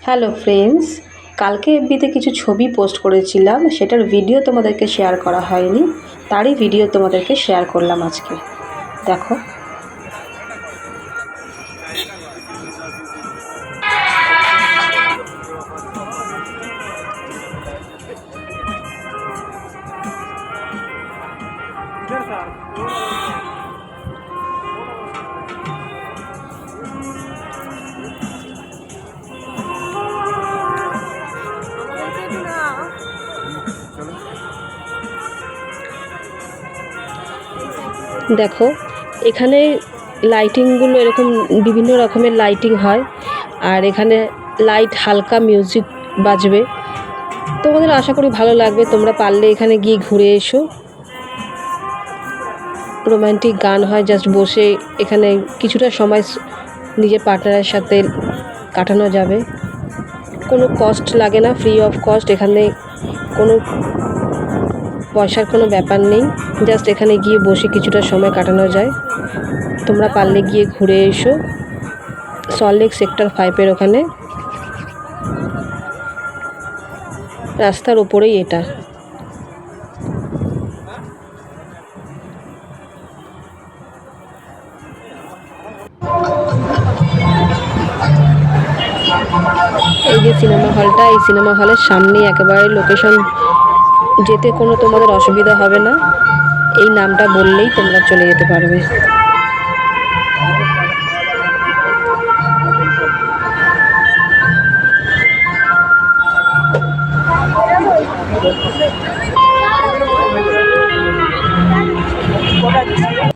Hello friends, কালকে এফবিতে কিছু ছবি পোস্ট করেছিলাম, সেটার ভিডিও তোমাদেরকে শেয়ার করা হয়নি, তারই ভিডিও তোমাদেরকে শেয়ার করলাম আজকে। দেখো, দেখো এখানে লাইটিংগুলো এরকম বিভিন্ন রকমের লাইটিং হয়, আর এখানে লাইট হালকা মিউজিক বাজবে। তোমাদের আশা করি ভালো লাগবে, তোমরা পারলে এখানে গিয়ে ঘুরে এসো। রোমান্টিক গান হয়, জাস্ট বসে এখানে কিছুটা সময় নিজের পার্টনারের সাথে কাটানো যাবে। কোনো কস্ট লাগে না, ফ্রি অফ কস্ট। এখানে কোনো পয়সার কোনো ব্যাপার নেই, জাস্ট এখানে গিয়ে বসে কিছুটা সময় কাটানো যায়। তোমরা পারলে গিয়ে ঘুরে এসো। সল্টলেক সেক্টর 5-এর ওখানে, রাস্তার ওপরেই এটা। এই যে সিনেমা হলটা, এই সিনেমা হলের সামনেই একেবারে লোকেশন, যেতে কোনো তোমাদের অসুবিধা হবে না। এই নামটা বললেই তোমরা চলে যেতে পারবে।